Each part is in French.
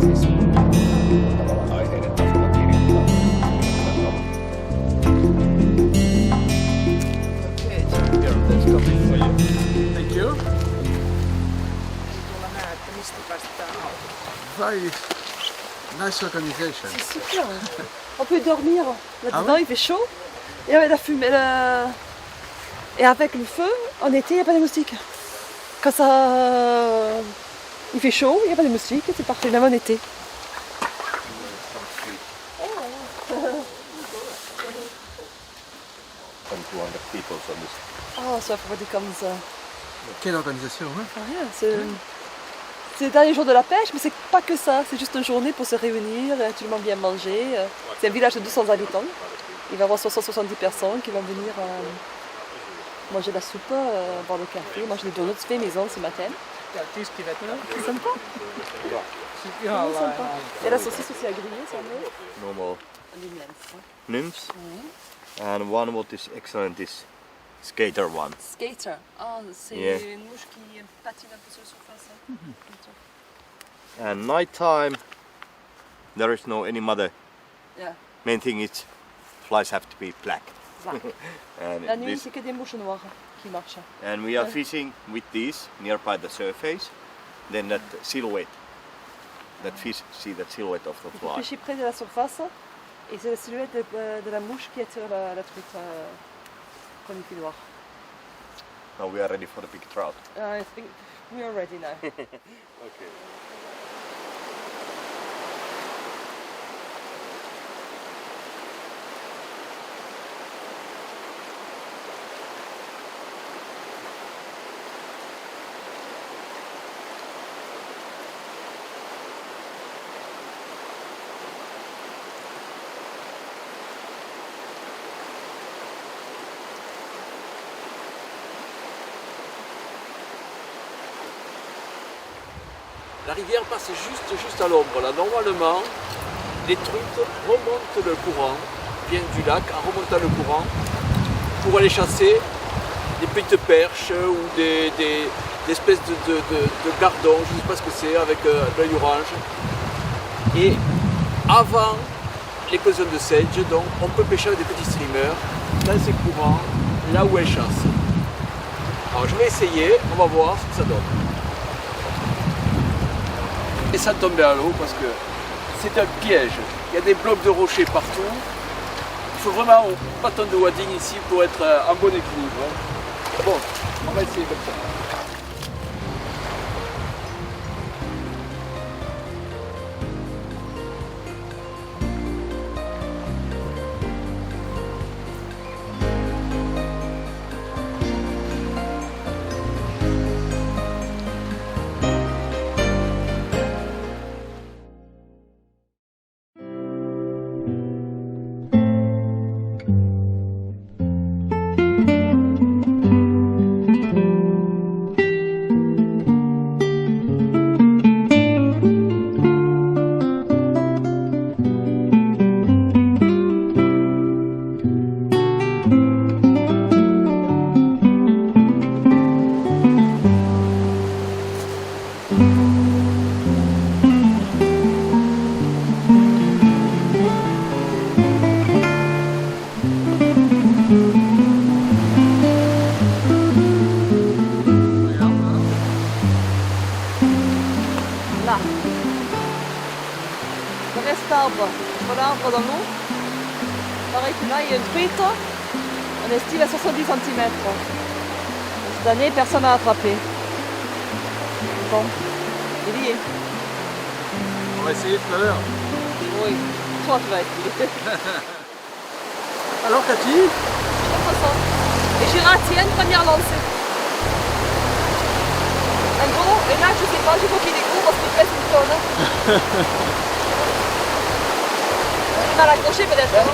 siis tavallaan aiheiden tasolla kirjoittaa. Okay, here, there's coffee for you. Thank you. Tuolla näet, että mistä päästetään auto. Very nice organization. C'est super. On peut dormir là-dedans, Ah ouais? il fait chaud. Et avec la fumée, et avec le feu, en été, il n'y a pas de moustiques. Quand ça, il fait chaud, il n'y a pas de moustiques, c'est parfait, même en été. On 200 people on this. Ah, ça everybody comes. Quelle organisation, hein? Rien, c'est les derniers jours de la pêche, mais c'est pas que ça. C'est juste une journée pour se réunir, tout le monde vient manger. C'est un village de 200 habitants. Il va y avoir 670 personnes qui vont venir manger la soupe, boire le café, manger des donuts fait maison ce matin. C'est sympa. Vraiment sympa. Et la saucisse aussi à griller, ça va. Normal Des nymphs. nymphs. And one what is excellent is skater one. Skater. Ah, c'est Yeah. une mouche qui patine un peu sur la surface. And night time there is no any mother. Yeah. Main thing is flies have to be black. Black. And La nuit, this, c'est que des mouches noires qui marchent. and we are fishing with these nearby the surface. Then that silhouette, that fish see that silhouette of the Il faut fly. pêcher près de la surface et c'est la silhouette de la mouche qui attire la truite qu'on y fait noir. Now we are ready for the big trout. I think we are ready now. Okay. La rivière passe juste à l'ombre. Là, normalement, les truites remontent le courant, viennent du lac en remontant le courant pour aller chasser des petites perches ou des espèces de gardons, je ne sais pas ce que c'est, avec l'œil orange. Et avant l'éclosion de Sedge, donc, on peut pêcher avec des petits streamers dans ces courants, là où elles chassent. Alors je vais essayer, on va voir ce que ça donne. Et ça tomber à l'eau parce que c'est un piège. Il y a des blocs de rochers partout. Il faut vraiment un bâton de wading ici pour être en bon équilibre. Bon, on va essayer comme ça. Là. Le reste arbre. Voilà l'arbre dans l'eau. Pareil que là, il y a une truite. On estime à 70 cm. Cette année, personne n'a attrapé. Bon, il y est. On va essayer tout à l'heure. Oui, toi tu vas être. Alors Cathy, Et Gérard tienne première lancée. Un gros, et là je sais pas, j'ai pas qu'il est gros parce qu'il pèse une tonne. Il va l'accrocher peut-être. Hein.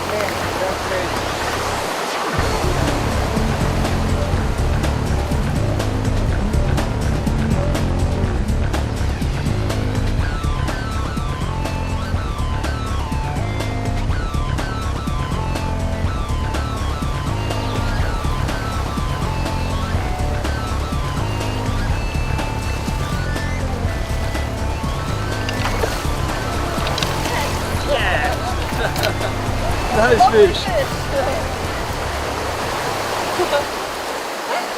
Nice Lovely fish. fish.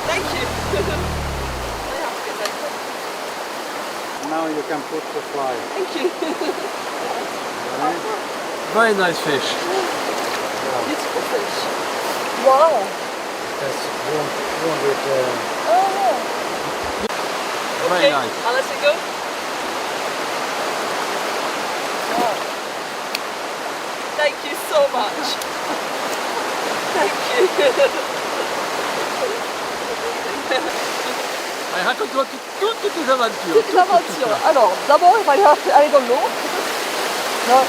Thank you. Now you can put the fly. Thank you. Very nice fish. Beautiful fish. Wow. That's wounded. Oh. Very Okay, nice. I'll let it go. Wow. Thank you so much. Thank you. Allez, raconte-moi toutes tes aventures. Toute l'aventure. Alors, d'abord, il fallait aller dans l'eau. Non.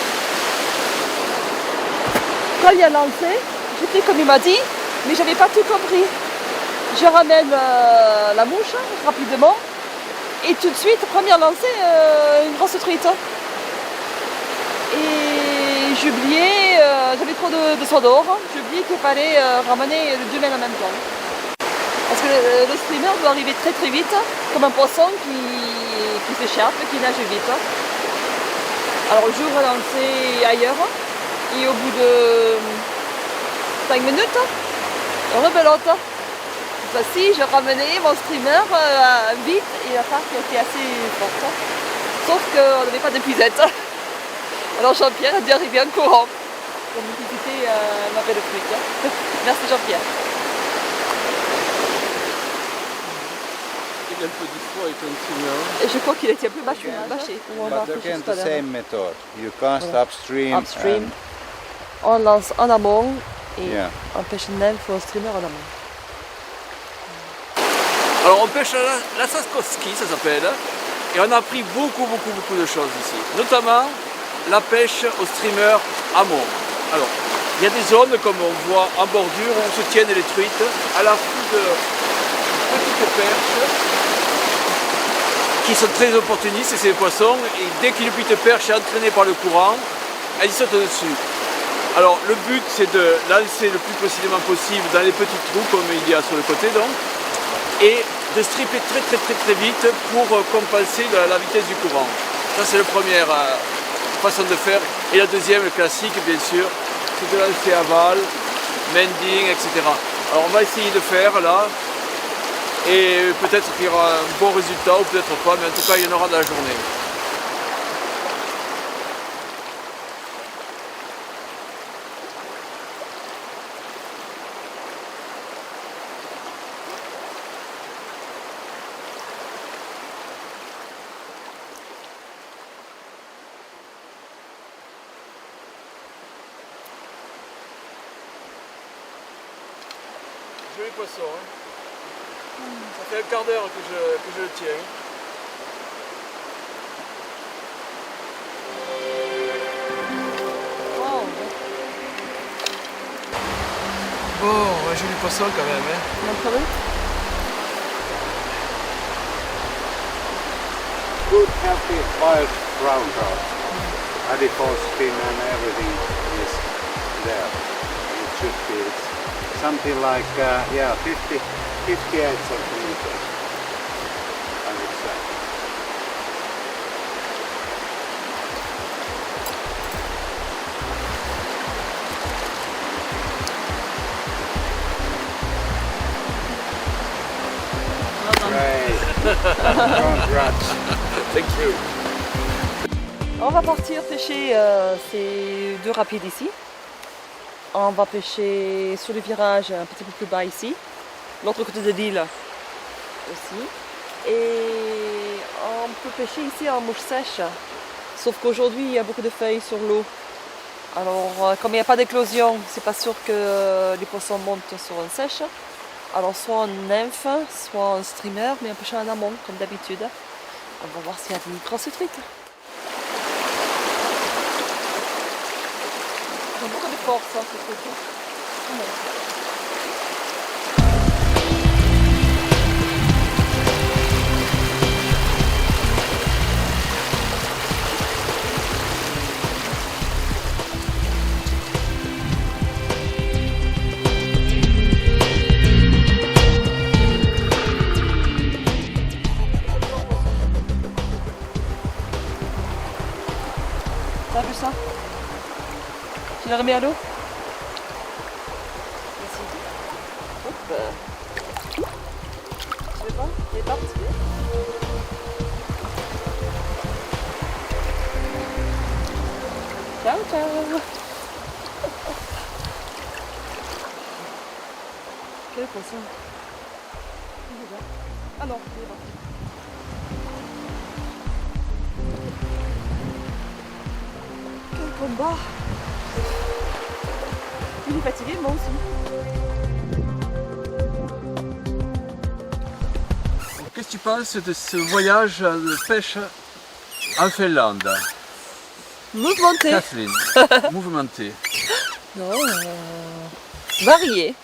Quand il a lancé, j'ai fait comme il m'a dit, mais j'avais pas tout compris. Je ramène la mouche rapidement et tout de suite, première lancée, une grosse truite. Et j'ai oublié, j'avais trop de soie d'or, j'ai oublié qu'il fallait ramener les deux mains en même temps. Parce que le streamer doit arriver très très vite, comme un poisson qui s'échappe, qui nage vite. Alors je relançais ailleurs et au bout de 5 minutes, rebelote. Cette fois-ci, je ramenais mon streamer vite et la farce était assez forte. Sauf qu'on n'avait pas d'épuisette. Alors Jean-Pierre a dû arriver en courant pour me visiter ma belle truite. Merci Jean-Pierre. Il a un peu de froid, il continue. Et je crois qu'il était un peu bâché. On va But réfléchir again, tout à the l'heure. same method. You cast upstream. Upstream. On lance en amont et Yeah. on pêche une nymphe ou un streamer en amont. Alors on pêche la Saskowski, ça s'appelle, et on a appris beaucoup de choses ici. Notamment la pêche au streamer amont. Alors, il y a des zones, comme on voit en bordure, où on se tiennent les truites à l'affût de petites perches qui sont très opportunistes, et ces poissons, et dès qu'une petite perche est entraînée par le courant, elle y saute dessus. Alors le but c'est de lancer le plus précisément possible dans les petits trous comme il y a sur le côté donc, et de stripper très vite pour compenser la vitesse du courant. Ça c'est la première façon de faire. Et la deuxième, le classique bien sûr, c'est de lancer aval, mending, etc. Alors on va essayer de faire là, et peut-être qu'il y aura un bon résultat ou peut-être pas, mais en tout cas il y en aura dans la journée. Joli poisson, hein. Ça fait un quart d'heure que je le tiens. Wow. Bon, un joli poisson quand même. Hein. Montre-le. Good, healthy, wild brown trout. Adipose fin and everything is there. It should be. It's something like, 58 centimeters, I would say. Great. Congrats. Thank you. On va partir pêcher ces deux rapides ici. On va pêcher sur le virage un petit peu plus bas ici. L'autre côté de l'île aussi. Et on peut pêcher ici en mouche sèche. Sauf qu'aujourd'hui il y a beaucoup de feuilles sur l'eau. Alors comme il n'y a pas d'éclosion, c'est pas sûr que les poissons montent sur un sèche. Alors soit en nymphe, soit en streamer, mais on pêche en amont comme d'habitude. On va voir s'il y a des grosses truites. Ils ont beaucoup de force, hein, ces trucs. T'as vu ça? Tu l'as remis à l'eau? Ciao, ciao. Quel poisson. Il est là. Ah non, il est là. Quel combat. Il est fatigué, moi aussi. Qu'est-ce que tu penses de ce voyage de pêche en Finlande? Mouvementé. Kathleen, mouvementé. Non, varié.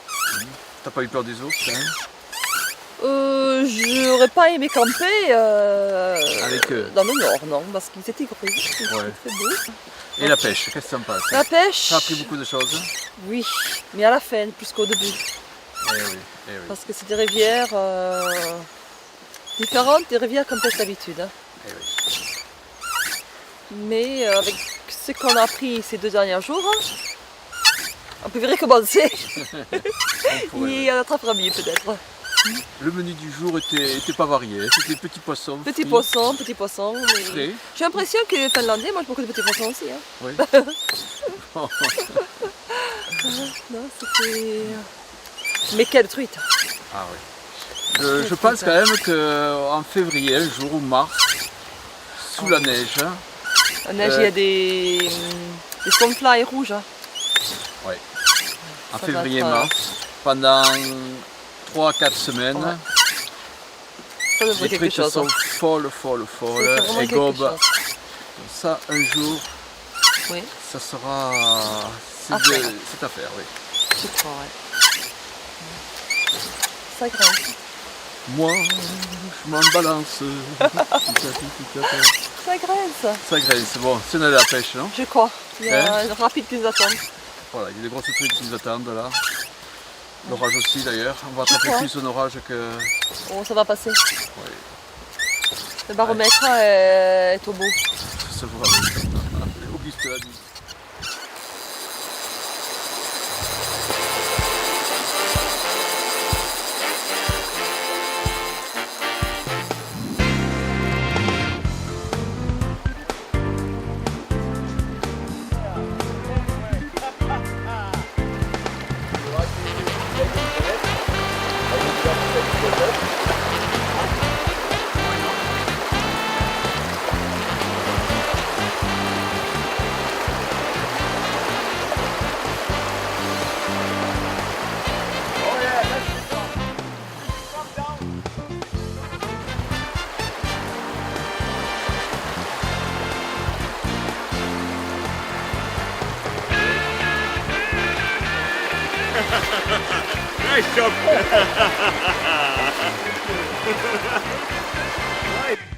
T'as pas eu peur des ours hein? J'aurais pas aimé camper Avec eux. dans le nord, non, parce qu'ils étaient gris. C'était Ouais. très beau. Et la pêche, qu'est-ce que t'en penses? La pêche, T'as appris beaucoup de choses? oui, mais à la fin, plus qu'au début. Eh oui, eh oui. Parce que c'est des rivières différentes des rivières qu'on pêche d'habitude. Hein. Eh oui. Mais avec ce qu'on a appris ces 2 derniers jours, hein, on peut recommencer. On pourrait, Il y en attrapera mieux peut-être. Le menu du jour était pas varié, c'était petits poissons. Petits frits, poissons. Mais... frais. J'ai l'impression que les Finlandais mangent beaucoup de petits poissons aussi. Hein. Oui. Non, c'était... Mais quelle truite! Ah oui. Je pense quand même qu'en février, un jour, ou mars, sous la neige, La neige, il y a des sunfly rouges. Hein. ouais, en Ça va février-mars, pendant 3-4 semaines, Ouais. Ça devrait les quelque truites chose. sont Hein. folles, C'est vraiment et quelque gobes. chose. Ça, un jour, Oui, ça sera... C'est À faire. c'est à faire, oui. je crois, ouais. Ça grince. Moi, je m'en balance. Ça grince, Ça grince. Bon, c'est de la pêche, non? je crois. Il y a Hein une rapide qui nous attend. Voilà, il y a des grosses trucs qui nous attendent là. L'orage aussi d'ailleurs. On va attraper crois. plus un orage que... Oh, ça va passer. Oui, Le baromètre est au beau. ça se voit. Oui. Auguste l'a dit. Nice job! Nice.